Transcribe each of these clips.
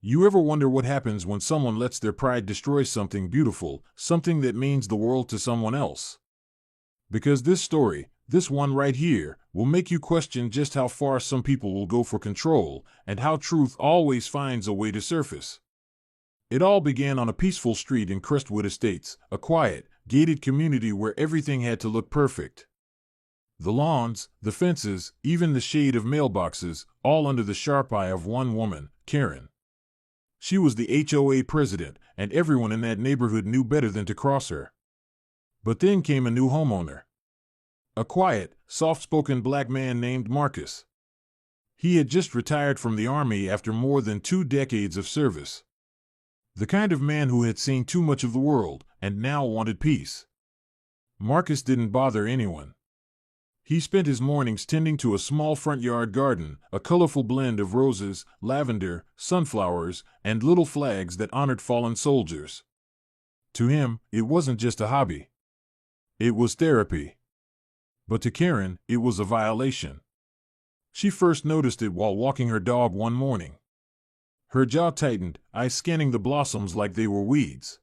You ever wonder what happens when someone lets their pride destroy something beautiful, something that means the world to someone else? Because this story, this one right here, will make you question just how far some people will go for control, and how truth always finds a way to surface. It all began on a peaceful street in Crestwood Estates, a quiet, gated community where everything had to look perfect. The lawns, the fences, even the shade of mailboxes, all under the sharp eye of one woman, Karen. She was the HOA president, and everyone in that neighborhood knew better than to cross her. But then came a new homeowner. A quiet, soft-spoken black man named Marcus. He had just retired from the Army after more than 2 decades of service. The kind of man who had seen too much of the world, and now wanted peace. Marcus didn't bother anyone. He spent his mornings tending to a small front yard garden, a colorful blend of roses, lavender, sunflowers, and little flags that honored fallen soldiers. To him, it wasn't just a hobby. It was therapy. But to Karen, it was a violation. She first noticed it while walking her dog one morning. Her jaw tightened, eyes scanning the blossoms like they were weeds.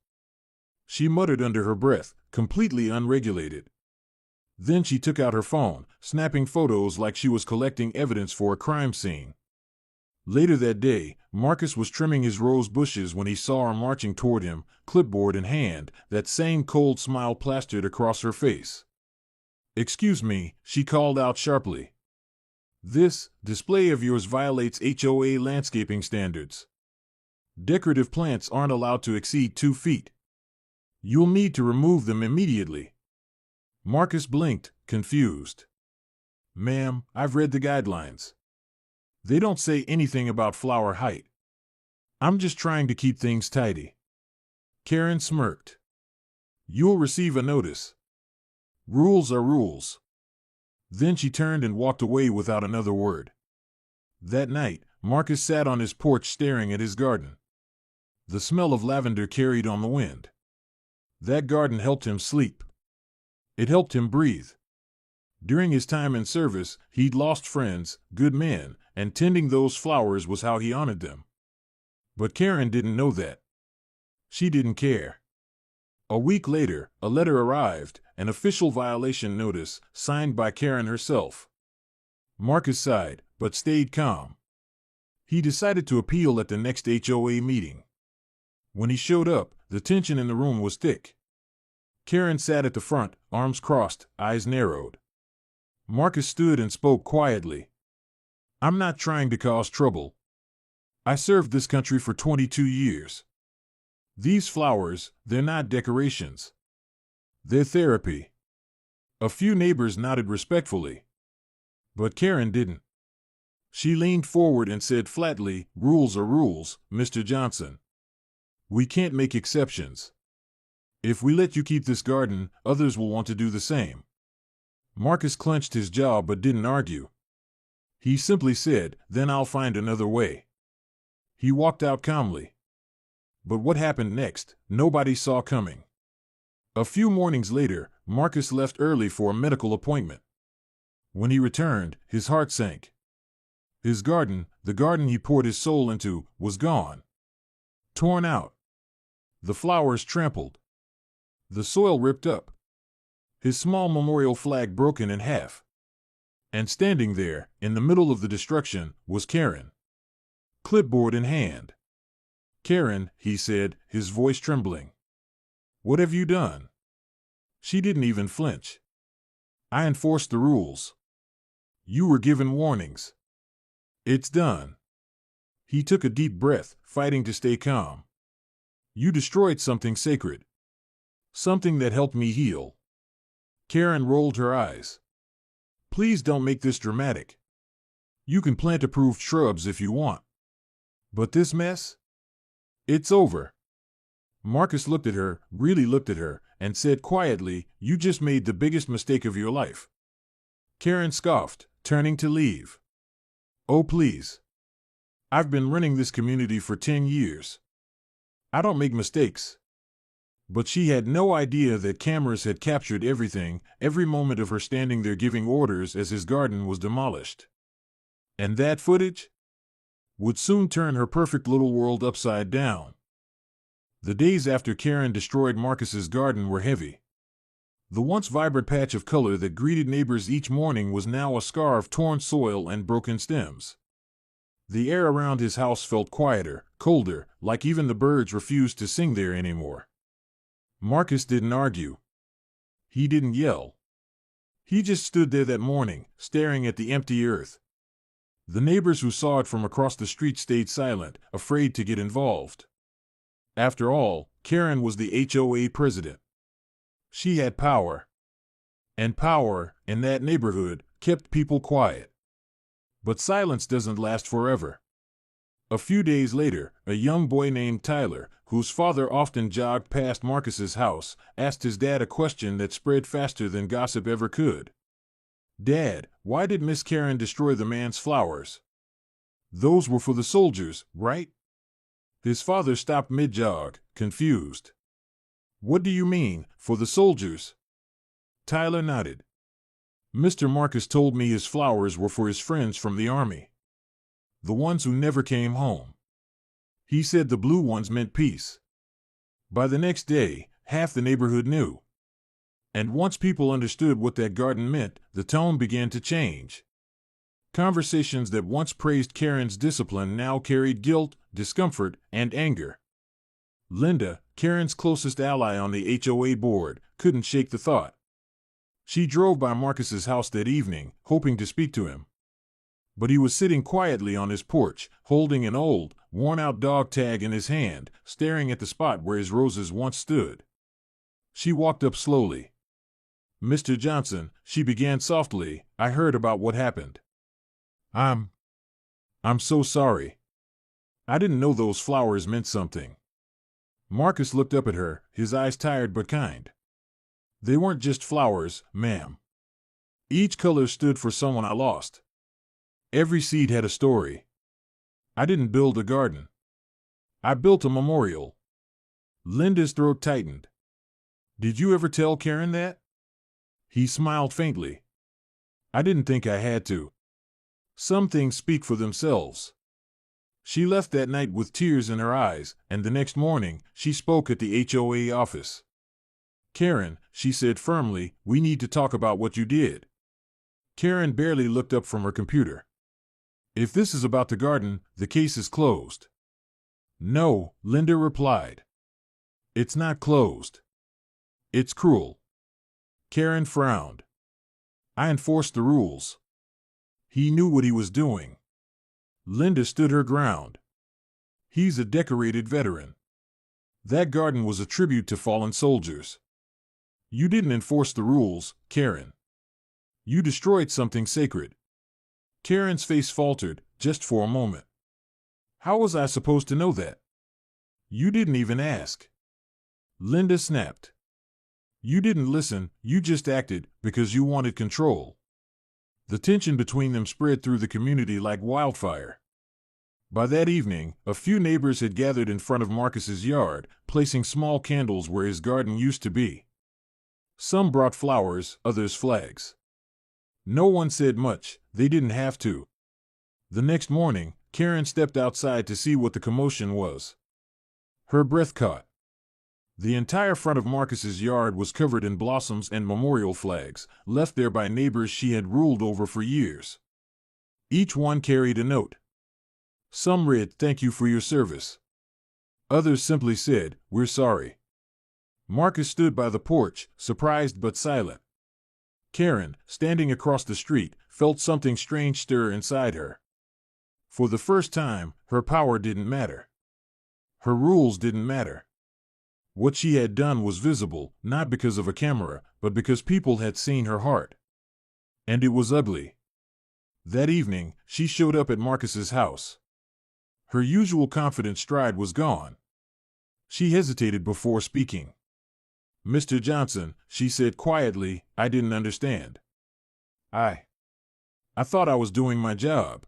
She muttered under her breath, completely unregulated. Then she took out her phone, snapping photos like she was collecting evidence for a crime scene. Later that day, Marcus was trimming his rose bushes when he saw her marching toward him, clipboard in hand, that same cold smile plastered across her face. "Excuse me," she called out sharply. "This display of yours violates HOA landscaping standards. Decorative plants aren't allowed to exceed 2 feet. You'll need to remove them immediately." Marcus blinked, confused. "Ma'am, I've read the guidelines. They don't say anything about flower height. I'm just trying to keep things tidy." Karen smirked. "You'll receive a notice. Rules are rules." Then she turned and walked away without another word. That night, Marcus sat on his porch staring at his garden. The smell of lavender carried on the wind. That garden helped him sleep. It helped him breathe. During his time in service, he'd lost friends, good men, and tending those flowers was how he honored them. But Karen didn't know that. She didn't care. A week later, a letter arrived, an official violation notice, signed by Karen herself. Marcus sighed, but stayed calm. He decided to appeal at the next HOA meeting. When he showed up, the tension in the room was thick. Karen sat at the front, arms crossed, eyes narrowed. Marcus stood and spoke quietly. "I'm not trying to cause trouble. I served this country for 22 years. These flowers, they're not decorations. They're therapy." A few neighbors nodded respectfully. But Karen didn't. She leaned forward and said flatly, "Rules are rules, Mr. Johnson. We can't make exceptions. If we let you keep this garden, others will want to do the same." Marcus clenched his jaw but didn't argue. He simply said, "Then I'll find another way." He walked out calmly. But what happened next, nobody saw coming. A few mornings later, Marcus left early for a medical appointment. When he returned, his heart sank. His garden, the garden he poured his soul into, was gone. Torn out. The flowers trampled. The soil ripped up. His small memorial flag broken in half. And standing there, in the middle of the destruction, was Karen. Clipboard in hand. "Karen," he said, his voice trembling. "What have you done?" She didn't even flinch. "I enforced the rules. You were given warnings. It's done." He took a deep breath, fighting to stay calm. "You destroyed something sacred. Something that helped me heal." Karen rolled her eyes. "Please don't make this dramatic. You can plant approved shrubs if you want. But this mess? It's over." Marcus looked at her, really looked at her, and said quietly, "You just made the biggest mistake of your life." Karen scoffed, turning to leave. "Oh, please. I've been running this community for 10 years. I don't make mistakes." But she had no idea that cameras had captured everything, every moment of her standing there giving orders as his garden was demolished. And that footage? would soon turn her perfect little world upside down. The days after Karen destroyed Marcus's garden were heavy. The once vibrant patch of color that greeted neighbors each morning was now a scar of torn soil and broken stems. The air around his house felt quieter, colder, like even the birds refused to sing there anymore. Marcus didn't argue. He didn't yell. He just stood there that morning, staring at the empty earth. The neighbors who saw it from across the street stayed silent, afraid to get involved. After all, Karen was the HOA president. She had power. And power, in that neighborhood, kept people quiet. But silence doesn't last forever. A few days later, a young boy named Tyler, whose father often jogged past Marcus's house, asked his dad a question that spread faster than gossip ever could. "Dad, why did Miss Karen destroy the man's flowers? Those were for the soldiers, right?" His father stopped mid-jog, confused. "What do you mean, for the soldiers?" Tyler nodded. "Mr. Marcus told me his flowers were for his friends from the army. The ones who never came home. He said the blue ones meant peace." By the next day, half the neighborhood knew. And once people understood what that garden meant, the tone began to change. Conversations that once praised Karen's discipline now carried guilt, discomfort, and anger. Linda, Karen's closest ally on the HOA board, couldn't shake the thought. She drove by Marcus's house that evening, hoping to speak to him. But he was sitting quietly on his porch, holding an old, worn-out dog tag in his hand, staring at the spot where his roses once stood. She walked up slowly. "Mr. Johnson," she began softly, "I heard about what happened. I'm so sorry. I didn't know those flowers meant something." Marcus looked up at her, his eyes tired but kind. "They weren't just flowers, ma'am. Each color stood for someone I lost. Every seed had a story. I didn't build a garden. I built a memorial." Linda's throat tightened. "Did you ever tell Karen that?" He smiled faintly. "I didn't think I had to. Some things speak for themselves." She left that night with tears in her eyes, and the next morning, she spoke at the HOA office. "Karen," she said firmly, "we need to talk about what you did." Karen barely looked up from her computer. "If this is about the garden, the case is closed." "No," Linda replied. "It's not closed. It's cruel." Karen frowned. "I enforced the rules." He knew what he was doing. Linda stood her ground. "He's a decorated veteran. That garden was a tribute to fallen soldiers. You didn't enforce the rules, Karen. You destroyed something sacred." Karen's face faltered, just for a moment. "How was I supposed to know that? You didn't even ask." Linda snapped. "You didn't listen, you just acted, because you wanted control." The tension between them spread through the community like wildfire. By that evening, a few neighbors had gathered in front of Marcus's yard, placing small candles where his garden used to be. Some brought flowers, others flags. No one said much, they didn't have to. The next morning, Karen stepped outside to see what the commotion was. Her breath caught. The entire front of Marcus's yard was covered in blossoms and memorial flags, left there by neighbors she had ruled over for years. Each one carried a note. Some read, "Thank you for your service." Others simply said, "We're sorry." Marcus stood by the porch, surprised but silent. Karen, standing across the street, felt something strange stir inside her. For the first time, her power didn't matter. Her rules didn't matter. What she had done was visible, not because of a camera, but because people had seen her heart. And it was ugly. That evening, she showed up at Marcus's house. Her usual confident stride was gone. She hesitated before speaking. "Mr. Johnson," she said quietly, "I didn't understand. I thought I was doing my job."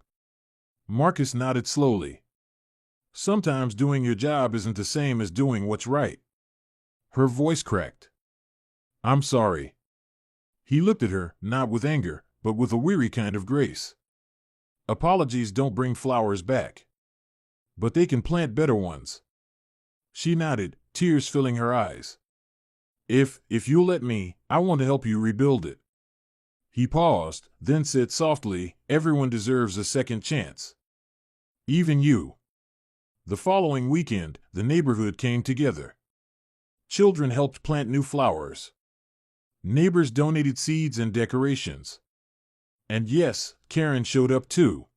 Marcus nodded slowly. "Sometimes doing your job isn't the same as doing what's right." Her voice cracked. "I'm sorry." He looked at her, not with anger, but with a weary kind of grace. Apologies don't bring flowers back. But they can plant better ones. She nodded, tears filling her eyes. If you'll let me, I want to help you rebuild it. He paused, then said softly, everyone deserves a second chance. Even you. The following weekend, the neighborhood came together. Children helped plant new flowers. Neighbors donated seeds and decorations. And yes, Karen showed up too.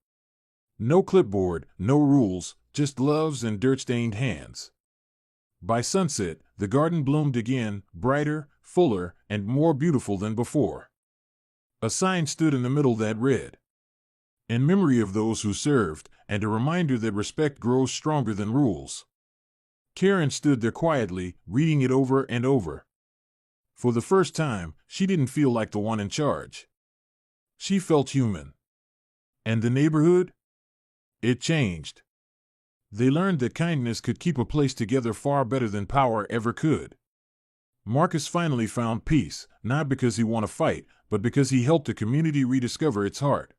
No clipboard, no rules, just gloves and dirt-stained hands. By sunset, the garden bloomed again, brighter, fuller, and more beautiful than before. A sign stood in the middle that read, "In memory of those who served, and a reminder that respect grows stronger than rules." Karen stood there quietly, reading it over and over. For the first time, she didn't feel like the one in charge. She felt human. And the neighborhood? It changed. They learned that kindness could keep a place together far better than power ever could. Marcus finally found peace, not because he won a fight, but because he helped the community rediscover its heart.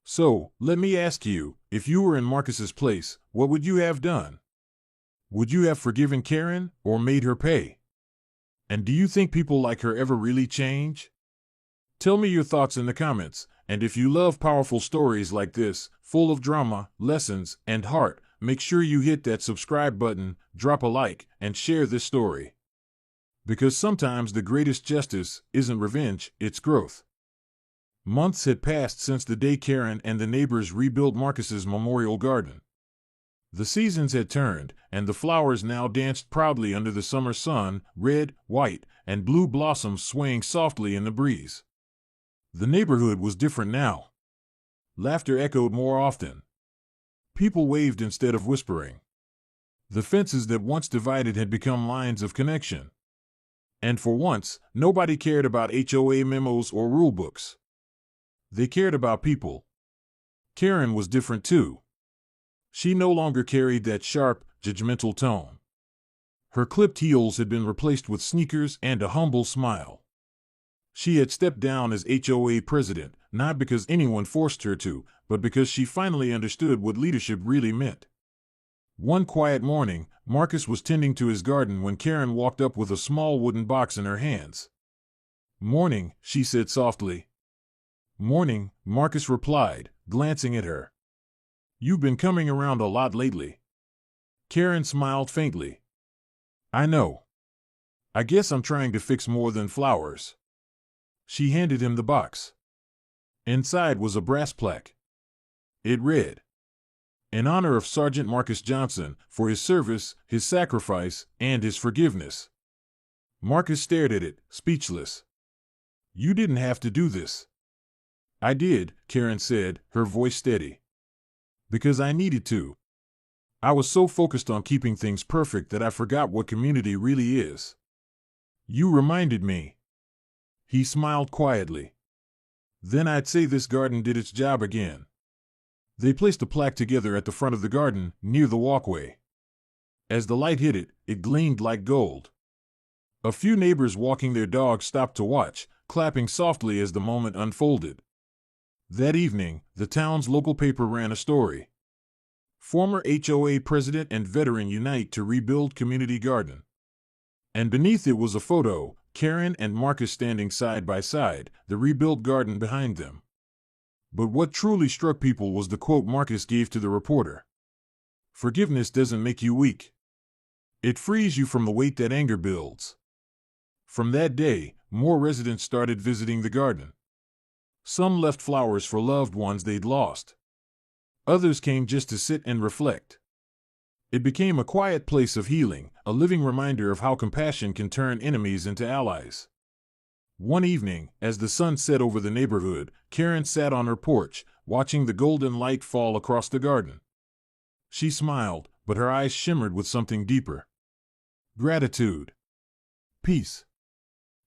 So, let me ask you, if you were in Marcus's place, what would you have done? Would you have forgiven Karen, or made her pay? And do you think people like her ever really change? Tell me your thoughts in the comments, and if you love powerful stories like this, full of drama, lessons, and heart, make sure you hit that subscribe button, drop a like, and share this story. Because sometimes the greatest justice isn't revenge, it's growth. Months had passed since the day Karen and the neighbors rebuilt Marcus's memorial garden. The seasons had turned, and the flowers now danced proudly under the summer sun, red, white, and blue blossoms swaying softly in the breeze. The neighborhood was different now. Laughter echoed more often. People waved instead of whispering. The fences that once divided had become lines of connection. And for once, nobody cared about HOA memos or rulebooks. They cared about people. Karen was different too. She no longer carried that sharp, judgmental tone. Her clipped heels had been replaced with sneakers and a humble smile. She had stepped down as HOA president, not because anyone forced her to, but because she finally understood what leadership really meant. One quiet morning, Marcus was tending to his garden when Karen walked up with a small wooden box in her hands. "Morning," she said softly. "Morning," Marcus replied, glancing at her. "You've been coming around a lot lately." Karen smiled faintly. "I know. I guess I'm trying to fix more than flowers." She handed him the box. Inside was a brass plaque. It read, "In honor of Sergeant Marcus Johnson, for his service, his sacrifice, and his forgiveness." Marcus stared at it, speechless. "You didn't have to do this." "I did," Karen said, her voice steady. "Because I needed to. I was so focused on keeping things perfect that I forgot what community really is. You reminded me." He smiled quietly. "Then I'd say this garden did its job again." They placed a plaque together at the front of the garden, near the walkway. As the light hit it, it gleamed like gold. A few neighbors walking their dogs stopped to watch, clapping softly as the moment unfolded. That evening, the town's local paper ran a story. "Former HOA president and veteran unite to rebuild community garden." And beneath it was a photo, Karen and Marcus standing side by side, the rebuilt garden behind them. But what truly struck people was the quote Marcus gave to the reporter. "Forgiveness doesn't make you weak. It frees you from the weight that anger builds." From that day, more residents started visiting the garden. Some left flowers for loved ones they'd lost. Others came just to sit and reflect. It became a quiet place of healing, a living reminder of how compassion can turn enemies into allies. One evening, as the sun set over the neighborhood, Karen sat on her porch, watching the golden light fall across the garden. She smiled, but her eyes shimmered with something deeper. Gratitude. Peace.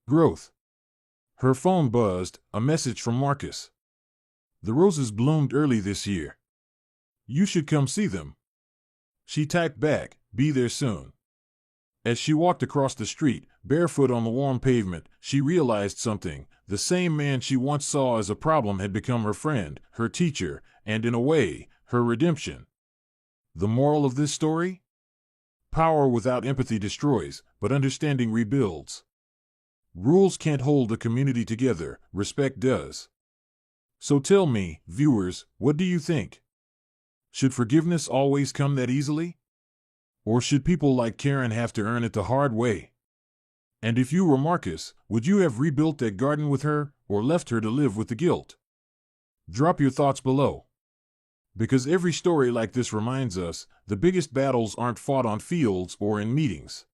Growth. Her phone buzzed, a message from Marcus. "The roses bloomed early this year. You should come see them." She typed back, "Be there soon." As she walked across the street, barefoot on the warm pavement, she realized something. The same man she once saw as a problem had become her friend, her teacher, and in a way, her redemption. The moral of this story? Power without empathy destroys, but understanding rebuilds. Rules can't hold a community together, respect does. So tell me, viewers, what do you think? Should forgiveness always come that easily? Or should people like Karen have to earn it the hard way? And if you were Marcus, would you have rebuilt that garden with her, or left her to live with the guilt? Drop your thoughts below. Because every story like this reminds us, the biggest battles aren't fought on fields or in meetings.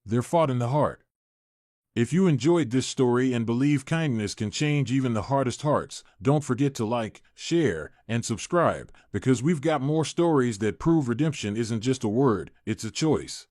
They're fought in the heart. If you enjoyed this story and believe kindness can change even the hardest hearts, don't forget to like, share, and subscribe, because we've got more stories that prove redemption isn't just a word, it's a choice.